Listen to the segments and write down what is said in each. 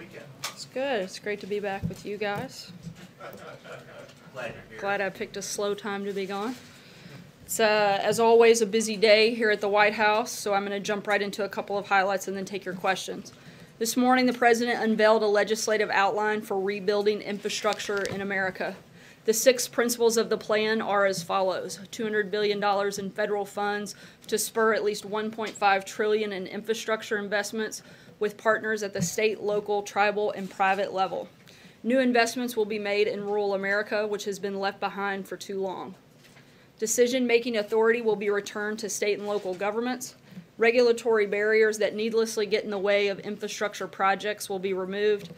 weekend? It's good. It's great to be back with you guys. Glad you're here. Glad I picked a slow time to be gone. It's, as always, a busy day here at the White House, so I'm going to jump right into a couple of highlights and then take your questions. This morning, the President unveiled a legislative outline for rebuilding infrastructure in America. The 6 principles of the plan are as follows: $200 billion in federal funds to spur at least $1.5 trillion in infrastructure investments with partners at the state, local, tribal, and private level. New investments will be made in rural America, which has been left behind for too long. Decision-making authority will be returned to state and local governments. Regulatory barriers that needlessly get in the way of infrastructure projects will be removed.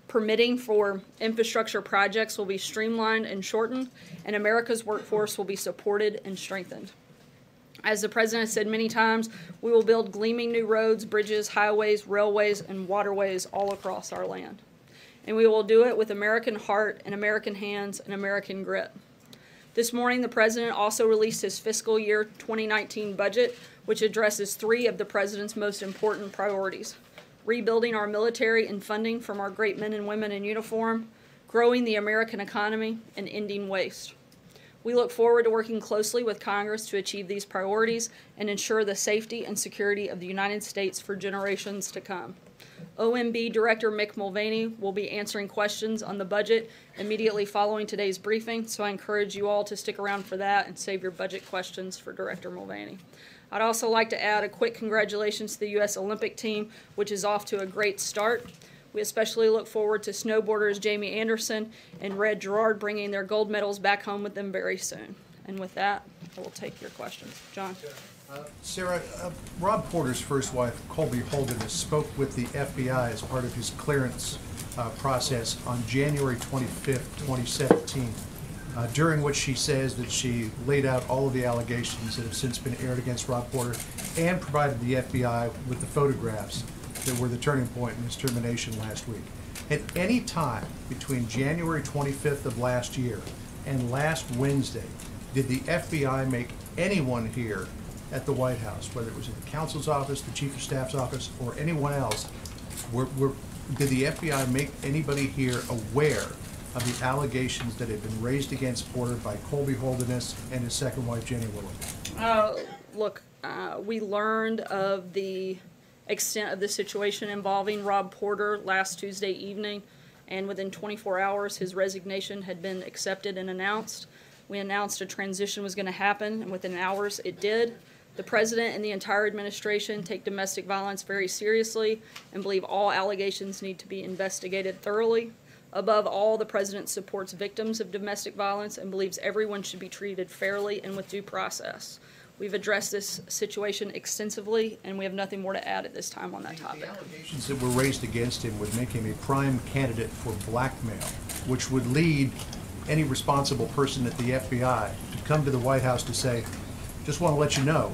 Permitting for infrastructure projects will be streamlined and shortened, and America's workforce will be supported and strengthened. As the President said many times, we will build gleaming new roads, bridges, highways, railways, and waterways all across our land. And we will do it with American heart and American hands and American grit. This morning, the President also released his fiscal year 2019 budget, which addresses 3 of the President's most important priorities: rebuilding our military and funding from our great men and women in uniform, growing the American economy, and ending waste. We look forward to working closely with Congress to achieve these priorities and ensure the safety and security of the United States for generations to come. OMB Director Mick Mulvaney will be answering questions on the budget immediately following today's briefing, so I encourage you all to stick around for that and save your budget questions for Director Mulvaney. I'd also like to add a quick congratulations to the U.S. Olympic team, which is off to a great start. We especially look forward to snowboarders Jamie Anderson and Red Gerard bringing their gold medals back home with them very soon. And with that, I will take your questions. John. Sarah, Rob Porter's first wife, Colby Holderness, spoke with the FBI as part of his clearance process on January 25th, 2017, during which she says that she laid out all of the allegations that have since been aired against Rob Porter and provided the FBI with the photographs that were the turning point in his termination last week. At any time between January 25th of last year and last Wednesday, did the FBI make anyone here at the White House, whether it was at the counsel's office, the chief of staff's office, or anyone else, did the FBI make anybody here aware of the allegations that had been raised against Porter by Colby Holderness and his second wife, Jenny Willard? Look, we learned of the extent of the situation involving Rob Porter last Tuesday evening, and within 24 hours his resignation had been accepted and announced. We announced a transition was going to happen, and within hours it did. The President and the entire administration take domestic violence very seriously and believe all allegations need to be investigated thoroughly. Above all, the President supports victims of domestic violence and believes everyone should be treated fairly and with due process. We've addressed this situation extensively, and we have nothing more to add at this time on that topic. The allegations that were raised against him would make him a prime candidate for blackmail, which would lead any responsible person at the FBI to come to the White House to say, just want to let you know,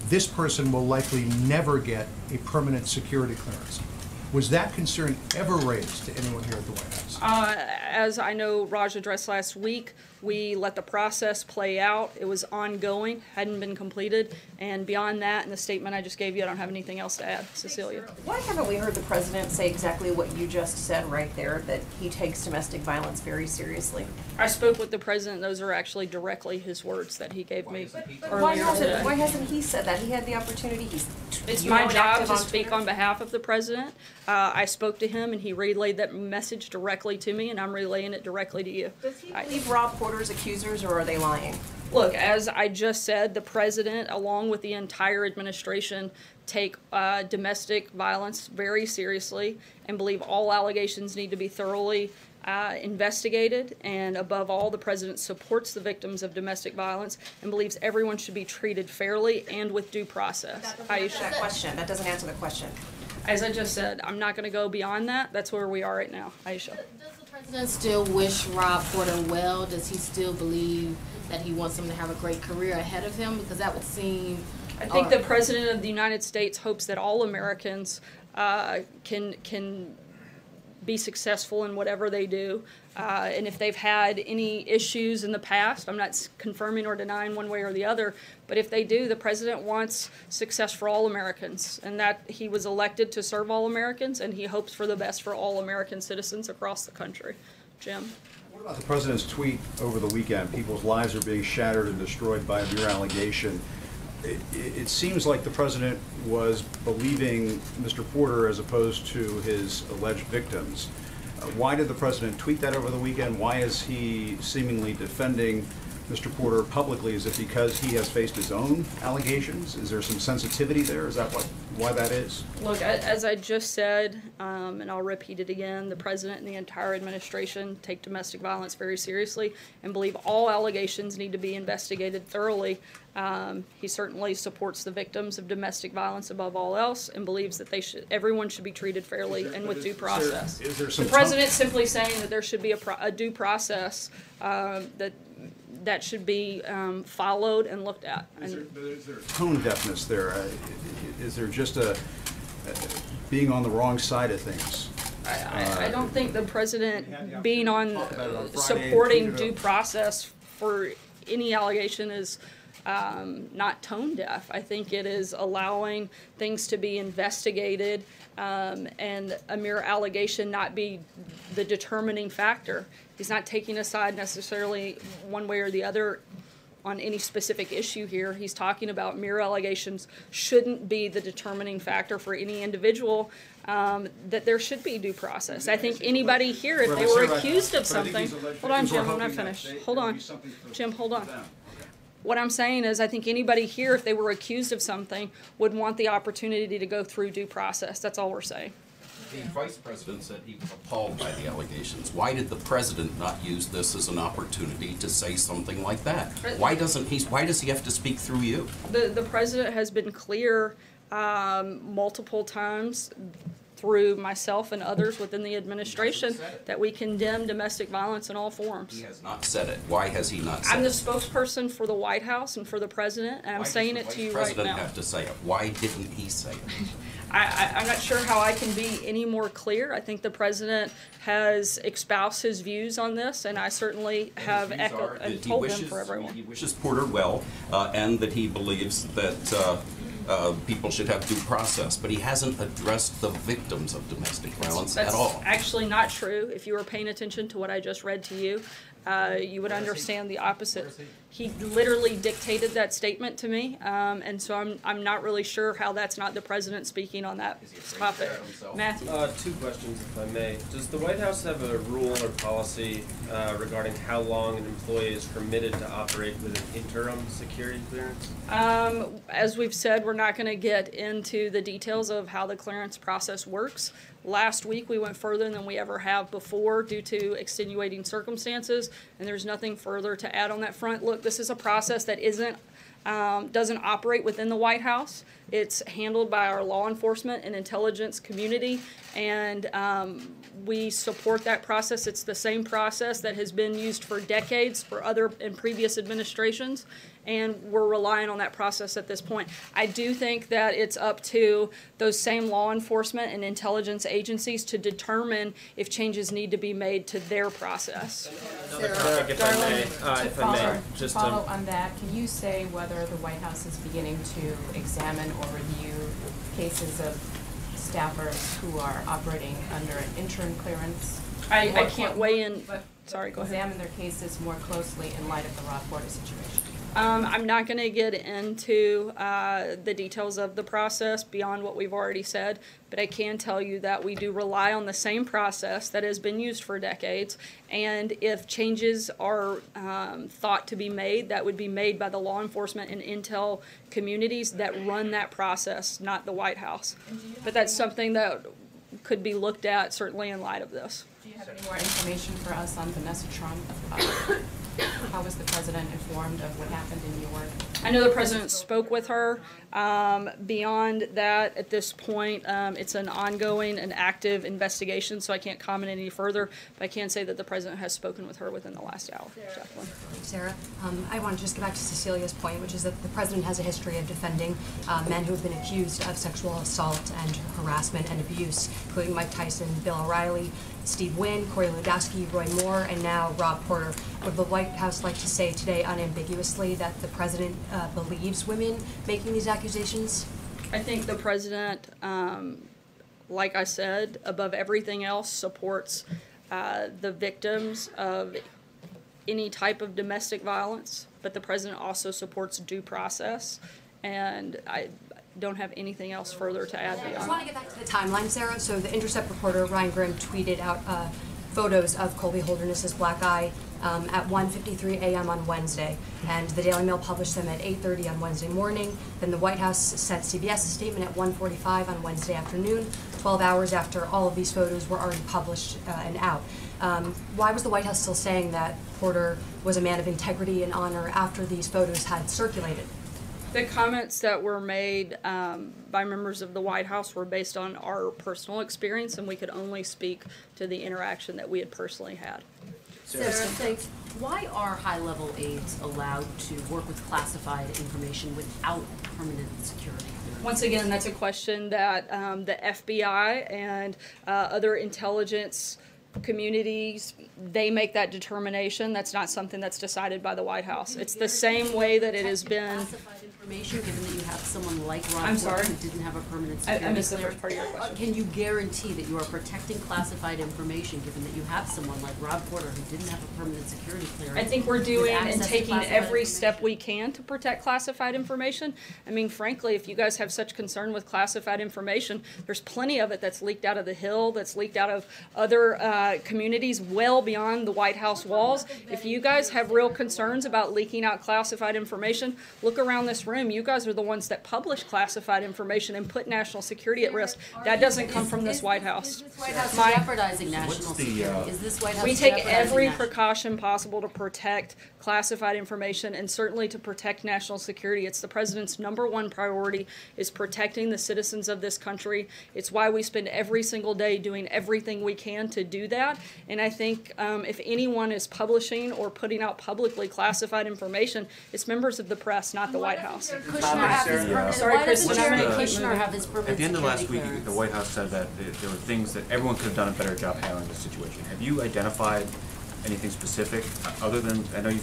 this person will likely never get a permanent security clearance. Was that concern ever raised to anyone here at the White House? As I know Raj addressed last week, we let the process play out. It was ongoing, hadn't been completed, and beyond that, in the statement I just gave you, I don't have anything else to add. Cecilia. Why haven't we heard the President say exactly what you just said right there, that he takes domestic violence very seriously? I spoke with the President. Those are actually directly his words that he gave me Why earlier today. hasn't he said that? He had the opportunity. It's my job to speak on behalf of the President. I spoke to him, and he relayed that message directly to me, and I'm relaying it directly to you. Does he believe Rob Porter's accusers, or are they lying? Look, as I just said, the President, along with the entire administration, take domestic violence very seriously and believe all allegations need to be thoroughly investigated. And above all, the President supports the victims of domestic violence and believes everyone should be treated fairly and with due process. That doesn't answer the question. As I just said, I'm not going to go beyond that. That's where we are right now. Aisha. Does the President still wish Rob Porter well? Does he still believe that he wants him to have a great career ahead of him? Because that would seem... I think the President of the United States hopes that all Americans can be successful in whatever they do. And if they've had any issues in the past, I'm not confirming or denying one way or the other, but if they do, the president wants success for all Americans, and that he was elected to serve all Americans, and he hopes for the best for all American citizens across the country. Jim? What about the president's tweet over the weekend? People's lives are being shattered and destroyed by a mere allegation. It seems like the president was believing Mr. Porter as opposed to his alleged victims. Why did the president tweet that over the weekend? Why is he seemingly defending Mr. Porter publicly? Is it because he has faced his own allegations? Is there some sensitivity there? Is that why that is? Look, as I just said, and I'll repeat it again, the president and the entire administration take domestic violence very seriously and believe all allegations need to be investigated thoroughly. He certainly supports the victims of domestic violence above all else and believes that everyone should be treated fairly and with due process. Is there some The president's simply saying that there should be a due process that should be followed and looked at. Is there tone deafness there? Is there just a being on the wrong side of things? I don't think the president being talk about it on Friday, supporting tweeted it due up. process for any allegation is not tone deaf. I think it is allowing things to be investigated and a mere allegation not be the determining factor. He's not taking a side necessarily one way or the other on any specific issue here. He's talking about mere allegations shouldn't be the determining factor for any individual, that there should be due process. I think anybody here, if they were accused of something, hold on, Jim, I'm not finished. Hold on. Jim, hold on. What I'm saying is I think anybody here, if they were accused of something, would want the opportunity to go through due process. That's all we're saying. The vice president said he was appalled by the allegations. Why did the president not use this as an opportunity to say something like that? Why does he have to speak through you? The president has been clear multiple times through myself and others within the administration that we condemn domestic violence in all forms. He has not said it. Why has he not said I'm the it? spokesperson for the White House and for the president, and I'm saying it to you right Why does the vice now. president have to say it? Why didn't he say it? I'm not sure how I can be any more clear. I think the president has espoused his views on this, and I certainly have His views are echoed and that told them for everyone. He wishes Porter well, and that he believes that people should have due process, but he hasn't addressed the victims of domestic violence at all. That's actually not true. If you were paying attention to what I just read to you, you would understand the opposite. He literally dictated that statement to me, and so I'm not really sure how that's not the president speaking on that topic. Matthew? Two questions, if I may. Does the White House have a rule or policy regarding how long an employee is permitted to operate with an interim security clearance? As we've said, we're not going to get into the details of how the clearance process works. Last week, we went further than we ever have before due to extenuating circumstances, and there's nothing further to add on that front. Look, this is a process that doesn't operate within the White House. It's handled by our law enforcement and intelligence community, and we support that process. It's the same process that has been used for decades for other and previous administrations, and we're relying on that process at this point. I do think that it's up to those same law enforcement and intelligence agencies to determine if changes need to be made to their process. Another topic, if I may. To follow on that, can you say whether the White House is beginning to examine or review cases of staffers who are operating under an interim clearance? I can't weigh in. But Sorry, go ahead. examine their cases more closely in light of the Rob Porter situation. I'm not going to get into the details of the process beyond what we've already said, but I can tell you that we do rely on the same process that has been used for decades, and if changes are thought to be made, that would be made by the law enforcement and intel communities that run that process, not the White House. But that's something that could be looked at certainly in light of this. Do you have any more information for us on Vanessa Trump? How was the president informed of what happened in New York? I know the president spoke with her. Beyond that, at this point, it's an ongoing and active investigation, so I can't comment any further, but I can say that the president has spoken with her within the last hour. Jacqueline. Sarah, I want to just get back to Cecilia's point, which is that the president has a history of defending men who have been accused of sexual assault and harassment and abuse, including Mike Tyson, Bill O'Reilly, Steve Wynn, Corey Lewandowski, Roy Moore, and now Rob Porter. Would the White House like to say today unambiguously that the president believes women making these accusations? I think the president, like I said, above everything else, supports the victims of any type of domestic violence, but the president also supports due process, and I don't have anything else further to add I just beyond. want to get back to the timeline, Sarah. So the Intercept reporter Ryan Grimm tweeted out photos of Colby Holderness's black eye at 1:53 a.m. on Wednesday, and the Daily Mail published them at 8:30 on Wednesday morning. Then the White House sent CBS a statement at 1:45 on Wednesday afternoon, 12 hours after all of these photos were already published and out. Why was the White House still saying that Porter was a man of integrity and honor after these photos had circulated? The comments that were made by members of the White House were based on our personal experience, and we could only speak to the interaction that we had personally had. Sarah, thanks. Why are high-level aides allowed to work with classified information without permanent security clearance? Once again, that's a question that the FBI and other intelligence communities, they make that determination. That's not something that's decided by the White House. It's the same way that it has been. Classified information, given that you have someone like Rob I'm Porter sorry? who didn't have a permanent security I missed the clearance. first part of your question. Can you guarantee that you are protecting classified information, given that you have someone like Rob Porter who didn't have a permanent security clearance? I think we're with doing access and to taking classified every step information? we can to protect classified information. I mean, frankly, if you guys have such concern with classified information, there's plenty of it that's leaked out of the Hill, that's leaked out of other communities well beyond the White House walls. If you guys have real concerns about leaking out classified information, look around this room. You guys are the ones that publish classified information and put national security at risk. That doesn't come from this White House. Is this White House My- jeopardizing national security? Is this White House We take jeopardizing every national- precaution possible to protect classified information and certainly to protect national security. It's the president's #1 priority is protecting the citizens of this country. It's why we spend every single day doing everything we can to do that. And I think if anyone is publishing or putting out publicly classified information, it's members of the press, not the White House. Kushner have his permanent- Sorry, why doesn't Kristen, Jared I'm- Kushner have his permanent At the end of last security week, clearance? the White House said that there were things that everyone could have done a better job handling this situation. Have you identified anything specific, other than, I know you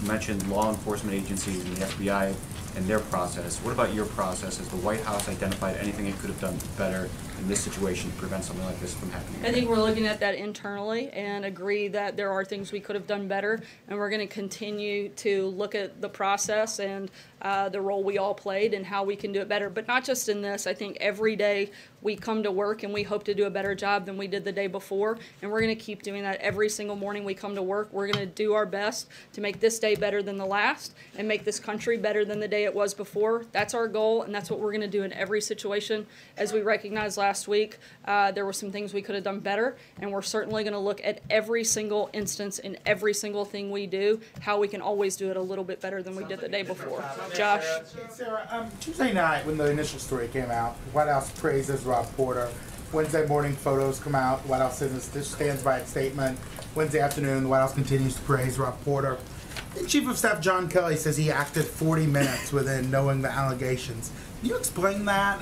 mentioned law enforcement agencies and the FBI and their process. What about your process? Has the White House identified anything it could have done better in this situation to prevent something like this from happening? I think we're looking at that internally and agree that there are things we could have done better, and we're going to continue to look at the process and the role we all played and how we can do it better. But not just in this. I think every day we come to work and we hope to do a better job than we did the day before, and we're going to keep doing that every single morning we come to work. We're going to do our best to make this day better than the last and make this country better than the day it was before. That's our goal, and that's what we're going to do in every situation. As we recognized last week, there were some things we could have done better, and we're certainly going to look at every single instance in every single thing we do, how we can always do it a little bit better than we did the day before. Josh? Sarah, Tuesday night when the initial story came out, the White House praises Rob Porter. Wednesday morning photos come out. The White House says this stands by its statement. Wednesday afternoon, the White House continues to praise Rob Porter. The Chief of Staff John Kelly says he acted 40 minutes within knowing the allegations. Can you explain that?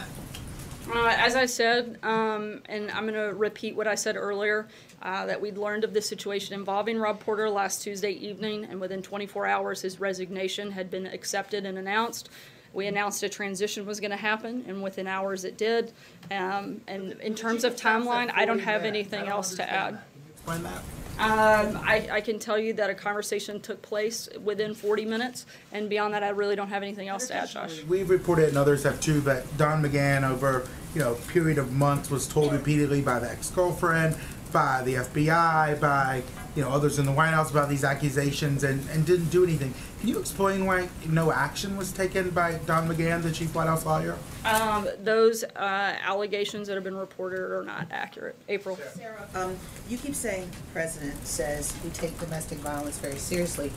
As I said, and I'm going to repeat what I said earlier, that we'd learned of this situation involving Rob Porter last Tuesday evening, and within 24 hours his resignation had been accepted and announced. We announced a transition was going to happen, and within hours it did. And in terms of timeline, I don't have anything else to add. Explain that. I can tell you that a conversation took place within 40 minutes, and beyond that I really don't have anything else to add, Josh. We've reported, and others have too, that Don McGahn over a period of months was told repeatedly by the ex-girlfriend, by the FBI, by others in the White House about these accusations and didn't do anything. Can you explain why no action was taken by Don McGahn, the chief White House lawyer? Those allegations that have been reported are not accurate. April? Sarah, you keep saying the president says we take domestic violence very seriously.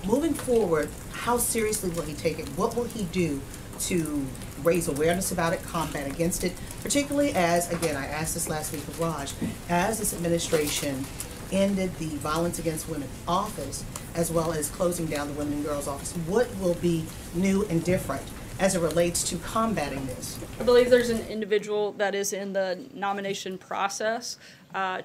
Moving forward, how seriously will he take it? What will he do to raise awareness about it, combat against it, particularly as, again, I asked this last week of Raj, as this administration ended the Violence Against Women office, as well as closing down the Women and Girls office, what will be new and different as it relates to combating this? I believe there's an individual that is in the nomination process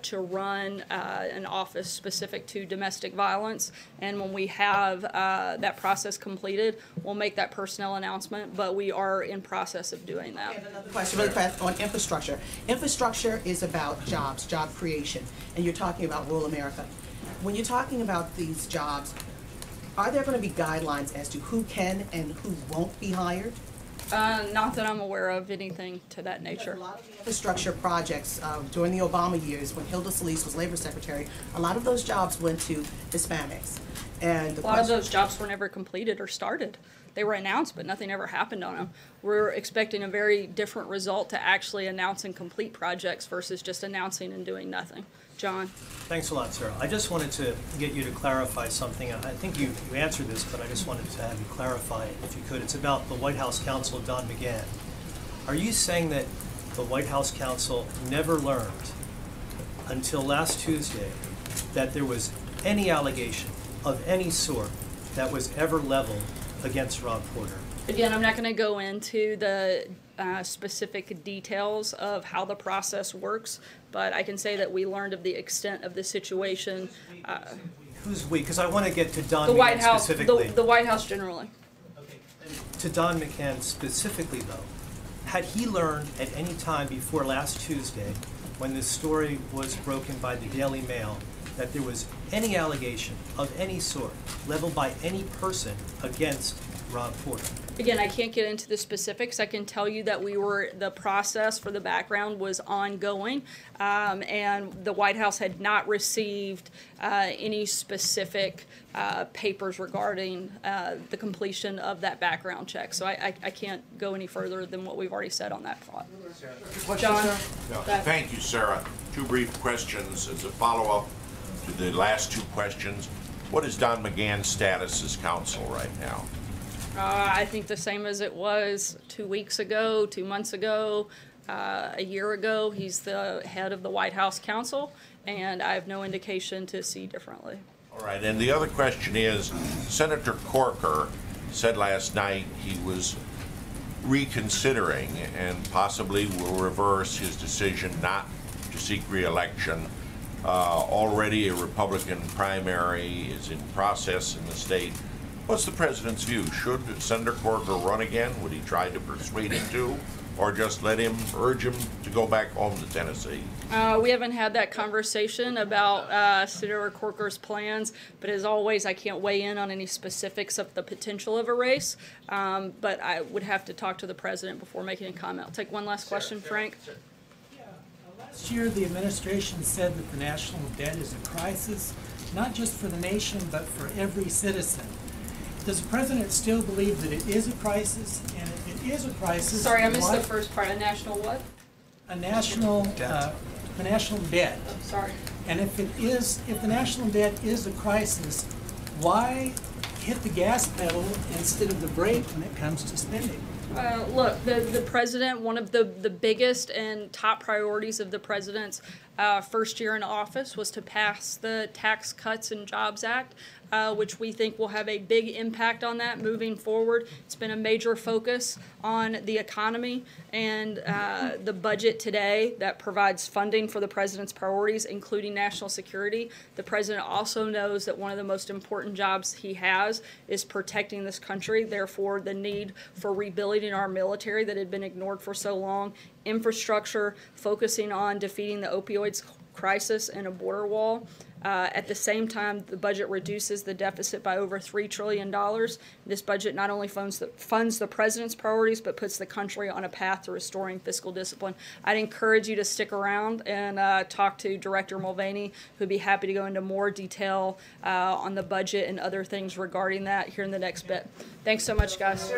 to run an office specific to domestic violence. And when we have that process completed, we'll make that personnel announcement, but we are in process of doing that. Another question really fast on infrastructure. Infrastructure is about jobs, job creation, and you're talking about rural America. When you're talking about these jobs, are there going to be guidelines as to who can and who won't be hired? Not that I'm aware of anything to that nature. A lot of the infrastructure projects during the Obama years, when Hilda Solis was labor secretary, a lot of those jobs went to Hispanics. And A lot of those jobs were never completed or started. They were announced, but nothing ever happened on them. We're expecting a very different result to actually announce and complete projects versus just announcing and doing nothing. John? Thanks a lot, Sarah. I just wanted to get you to clarify something. I think you answered this, but I just wanted to have you clarify it if you could. It's about the White House counsel, Don McGahn. Are you saying that the White House counsel never learned until last Tuesday that there was any allegation of any sort that was ever leveled against Rob Porter? Again, I'm not going to go into the specific details of how the process works, but I can say that we learned of the extent of the situation. Who's we? Because I want to get to Don The McGahn White House, specifically. the White House generally. To Don McGahn specifically, though, had he learned at any time before last Tuesday, when this story was broken by the Daily Mail, that there was any allegation of any sort leveled by any person against Rob Porter? Again, I can't get into the specifics. I can tell you that the process for the background was ongoing, and the White House had not received any specific papers regarding the completion of that background check. So I can't go any further than what we've already said on that plot. John? No, thank you, Sarah. Two brief questions as a follow-up to the last two questions. What is Don McGahn's status as counsel right now? I think the same as it was 2 weeks ago, 2 months ago, a year ago. He's the head of the White House counsel, and I have no indication to see differently. All right, and the other question is, Senator Corker said last night he was reconsidering and possibly will reverse his decision not to seek re-election. Already a Republican primary is in process in the state. What's the president's view? Should Senator Corker run again? Would he try to persuade him to, or just urge him to go back home to Tennessee? We haven't had that conversation about Senator Corker's plans, but as always, I can't weigh in on any specifics of the potential of a race, but I would have to talk to the president before making a comment. I'll take one last question, Frank. Last year, the administration said that the national debt is a crisis, not just for the nation, but for every citizen. Does the president still believe that it is a crisis? And if it is a crisis, Sorry, I missed the first part. A national what? A national the national debt. Oh, sorry. And if the national debt is a crisis, why hit the gas pedal instead of the brake when it comes to spending? Look, the president, one of the biggest and top priorities of the president's first year in office was to pass the Tax Cuts and Jobs Act, which we think will have a big impact on that moving forward. It's been a major focus on the economy, and the budget today that provides funding for the president's priorities, including national security. The president also knows that one of the most important jobs he has is protecting this country, therefore the need for rebuilding our military that had been ignored for so long, infrastructure, focusing on defeating the opioids crisis and a border wall. At the same time, the budget reduces the deficit by over $3 trillion. This budget not only funds the president's priorities, but puts the country on a path to restoring fiscal discipline. I'd encourage you to stick around and talk to Director Mulvaney, who'd be happy to go into more detail on the budget and other things regarding that here in the next bit. Thanks so much, guys.